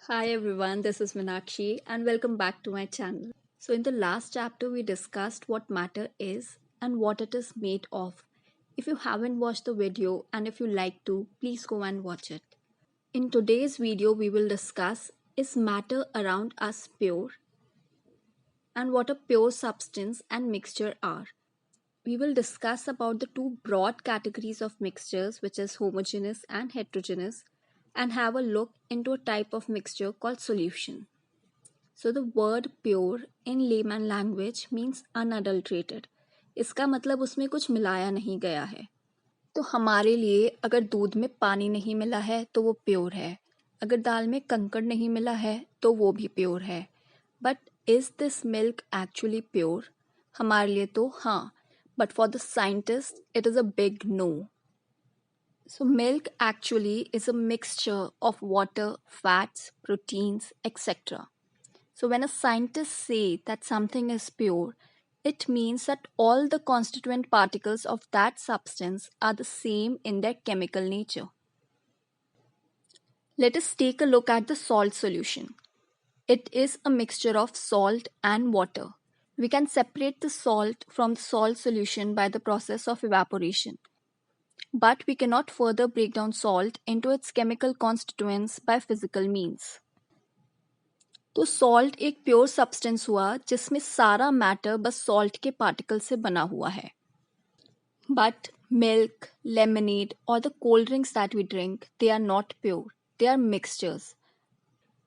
Hi everyone, this is Minakshi and welcome back to my channel. So in the last chapter we discussed what matter is and what it is made of. If you haven't watched the video and if you like to, please go and watch it. In today's video we will discuss is matter around us pure and what a pure substance and mixture are. We will discuss about the two broad categories of mixtures which is homogeneous and heterogeneous and have a look into a type of mixture called solution. So the word pure in layman language means unadulterated. इसका मतलब उसमें कुछ मिलाया नहीं गया है. तो हमारे लिए अगर दूध में पानी नहीं मिला है तो वो प्योर है. अगर दाल में कंकड़ नहीं मिला है तो वो भी प्योर है. But is this milk actually pure? हमारे लिए तो हाँ, but for the scientist it is a big no. So milk actually is a mixture of water, fats, proteins, etc. So when a scientist say that something is pure, it means that all the constituent particles of that substance are the same in their chemical nature. Let us take a look at the salt solution. It is a mixture of salt and water. We can separate the salt from the salt solution by the process of evaporation. But we cannot further break down salt into its chemical constituents by physical means. तो salt एक pure substance हुआ जिसमें सारा matter बस salt के particle से बना हुआ है. बट मिल्क, लेमनेड और the cold drinks that we drink, they are not pure, they are mixtures.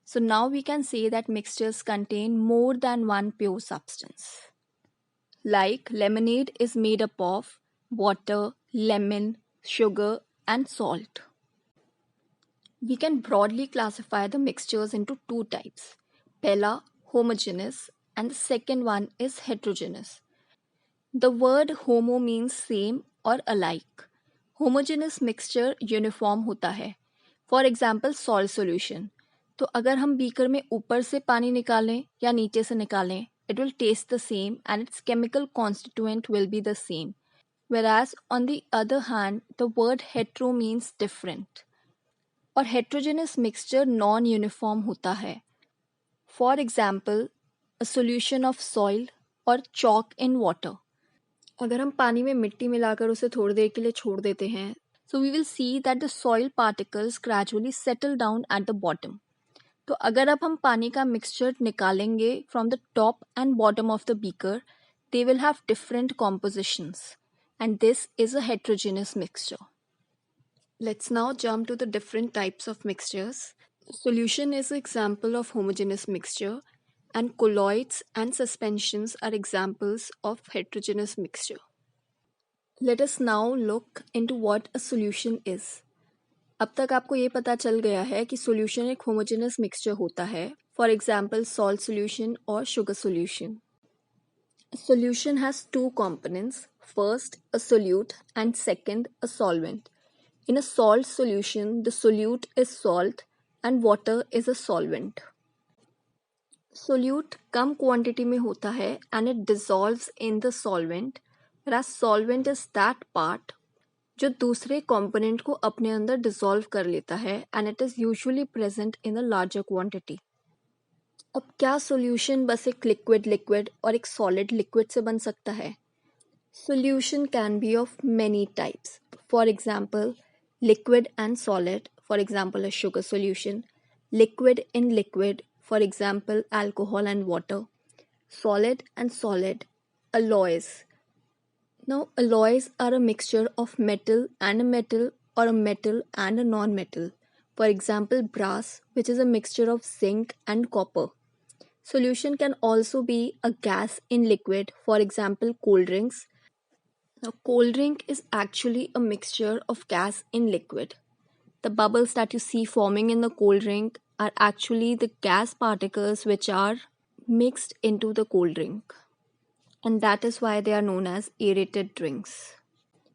So now we can say that mixtures contain more than one pure substance. Like lemonade is made up of water, lemon, sugar and salt. We can broadly classify the mixtures into two types. Pehla, homogeneous, and the second one is heterogeneous. The word homo means same or alike. Homogeneous mixture uniform होता है. For example, salt solution. तो अगर हम beaker में ऊपर से पानी निकालें या नीचे से निकालें, it will taste the same and its chemical constituent will be the same. Whereas on the other hand, the word hetero means different. और heterogeneous mixture non-uniform होता है. For example, a solution of soil or chalk in water. अगर हम पानी में मिट्टी मिलाकर उसे थोड़ी देर के लिए छोड़ देते हैं, so we will see that the soil particles gradually settle down at the bottom. तो अगर अब हम पानी का मिक्सचर निकालेंगे from the top and bottom of the beaker, they will have different compositions, and this is a heterogeneous mixture. Let's now jump to the different types of mixtures. Solution is an example of homogeneous mixture, and colloids and suspensions are examples of heterogeneous mixture. Let us now look into what a solution is. अब तक आपको ये पता चल गया है कि solution एक homogeneous mixture होता है. For example, salt solution or sugar solution. A solution has two components. First, a solute and second, a solvent. In a salt solution, the solute is salt and water is a solvent. Solute come quantity में होता है and it dissolves in the solvent, whereas solvent is that part जो दूसरे component को अपने अंदर dissolve कर लेता है and it is usually present in a larger quantity. अब क्या solution बस एक liquid और एक solid liquid से बन सकता है? Solution can be of many types. For example, liquid and solid, for example a sugar solution, liquid in liquid, for example alcohol and water, solid and solid, alloys. Now alloys are a mixture of metal and a metal or a metal and a non-metal. For example brass, which is a mixture of zinc and copper. Solution can also be a gas in liquid, for example cold drinks. Now, cold drink is actually a mixture of gas in liquid. The bubbles that you see forming in the cold drink are actually the gas particles which are mixed into the cold drink. And that is why they are known as aerated drinks.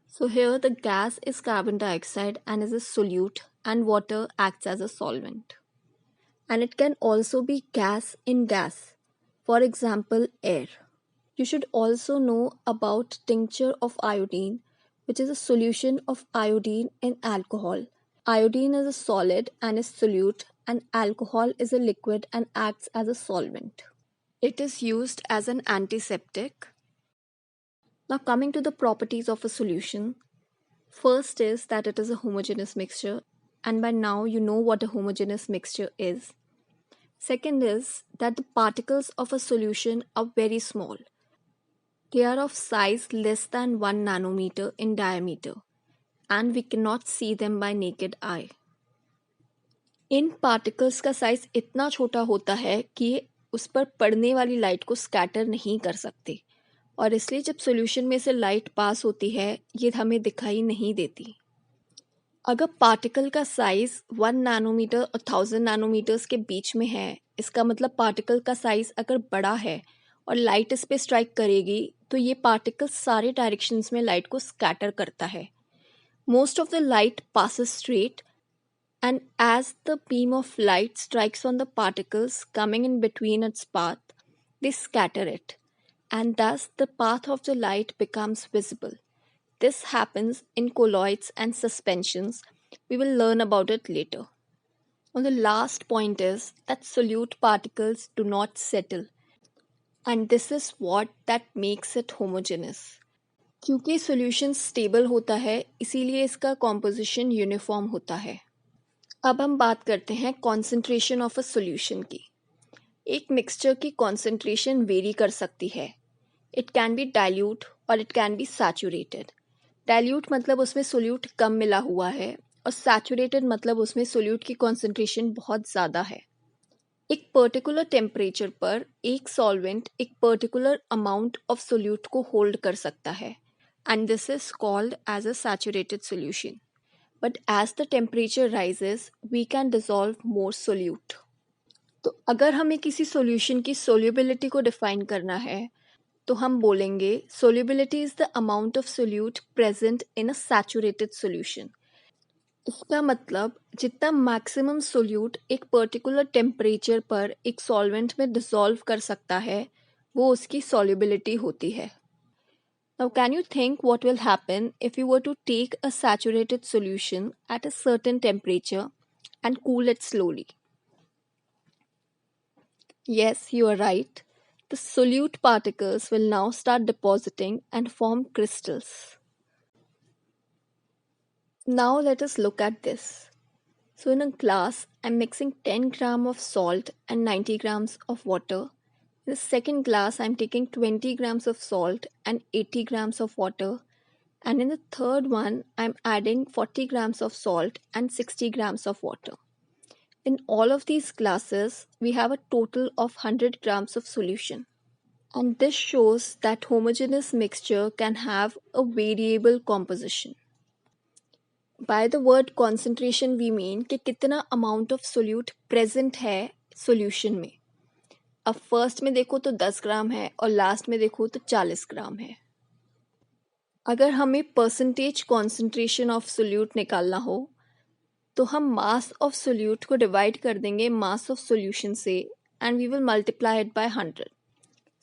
So here the gas is carbon dioxide and is a solute and water acts as a solvent. And it can also be gas in gas. For example, air. You should also know about tincture of iodine, which is a solution of iodine in alcohol. Iodine is a solid and is solute and alcohol is a liquid and acts as a solvent. It is used as an antiseptic. Now, coming to the properties of a solution, first is that it is a homogeneous mixture, and by now you know what a homogeneous mixture is. Second is that the particles of a solution are very small. They are of size less than 1 nanometer in diameter, and we cannot see them by naked eye. In particles का size इतना छोटा होता है कि ये उस पर पड़ने वाली लाइट को स्कैटर नहीं कर सकते, और इसलिए जब सॉल्यूशन में से लाइट पास होती है ये हमें दिखाई नहीं देती. अगर पार्टिकल का साइज 1 नैनोमीटर और 1000 नैनोमीटर्स के बीच में है, इसका मतलब पार्टिकल का साइज अगर बड़ा है और लाइट इस पे स्ट्राइक करेगी तो ये पार्टिकल सारे डायरेक्शंस में लाइट को स्कैटर करता है. Most of the light passes straight, and as the beam of light strikes on the particles coming in between its path, they scatter it, and thus the path of the light becomes visible. This happens in colloids and suspensions. We will learn about it later. Now, the last point is that solute particles do not settle, and this is what that makes it homogeneous. क्योंकि solution stable होता है इसीलिए इसका composition uniform होता है. अब हम बात करते हैं कॉन्सेंट्रेशन ऑफ अ सॉल्यूशन की. एक मिक्सचर की कॉन्सेंट्रेशन वेरी कर सकती है. इट कैन बी डाइल्यूट और it can be saturated. Dilute मतलब उसमें सोल्यूट कम मिला हुआ है, और सैचुरेटेड मतलब उसमें सोल्यूट की कॉन्सेंट्रेशन बहुत ज़्यादा है. एक पर्टिकुलर टेम्परेचर पर एक सॉल्वेंट एक पर्टिकुलर अमाउंट ऑफ सोल्यूट को होल्ड कर सकता है, and this is called as a saturated solution. But as the temperature rises, we can dissolve more solute. तो अगर हमें किसी सॉल्यूशन की solubility को डिफाइन करना है तो हम बोलेंगे solubility is the amount of solute present in a saturated solution. इसका मतलब जितना मैक्सिमम सोल्यूट एक पर्टिकुलर टेम्परेचर पर एक सॉल्वेंट में डिसॉल्व कर सकता है वो उसकी solubility होती है. Now, can you think what will happen if you were to take a saturated solution at a certain temperature and cool it slowly? Yes, you are right. The solute particles will now start depositing and form crystals. Now, let us look at this. So, in a glass, I'm mixing 10 grams of salt and 90 grams of water. In the second glass, I'm taking 20 grams of salt and 80 grams of water. And in the third one, I'm adding 40 grams of salt and 60 grams of water. In all of these glasses, we have a total of 100 grams of solution. And this shows that homogeneous mixture can have a variable composition. By the word concentration, we mean कि कितना amount of solute present है solution में. अब first में देखो तो 10 ग्राम है और लास्ट में देखो तो 40 ग्राम है. अगर हमें परसेंटेज कॉन्सेंट्रेशन ऑफ सोल्यूट निकालना हो तो हम मास ऑफ सोल्यूट को डिवाइड कर देंगे मास ऑफ सोल्यूशन से, and we will multiply it by 100.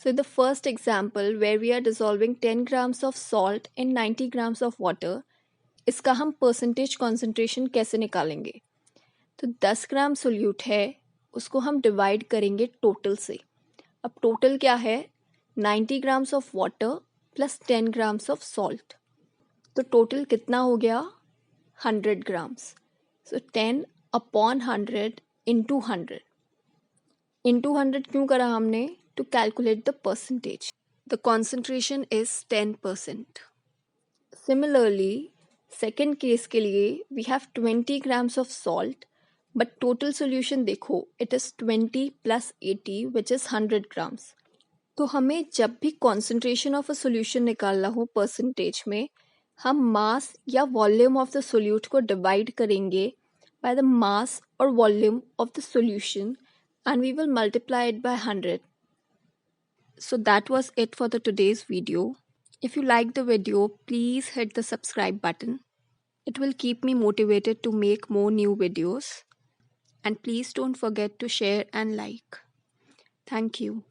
So the first example where we are dissolving 10 grams of salt in 90 grams of water, इसका हम परसेंटेज कॉन्सेंट्रेशन कैसे निकालेंगे? तो 10 ग्राम सोल्यूट है, उसको हम डिवाइड करेंगे टोटल से. अब टोटल क्या है? 90 grams of water plus 10 grams of salt. तो टोटल कितना हो गया? 100 grams. So 10 upon 100 into 100. Into 100 क्यों करा हमने? To calculate the percentage. The concentration is 10%. Similarly second case के लिए we have 20 grams of salt, but total solution देखो, it is 20 plus 80 which is 100 grams. तो हमें जब भी कॉन्सेंट्रेशन ऑफ अ सोल्यूशन निकालना हो परसेंटेज में, हम मास या वॉल्यूम ऑफ द सोल्यूट को डिवाइड करेंगे बाय द मास और volume of the solution, and we will multiply it by 100. So that was it for the today's video. If you like the video, please hit the subscribe button. It will keep me motivated to make more new videos. And please don't forget to share and like. Thank you.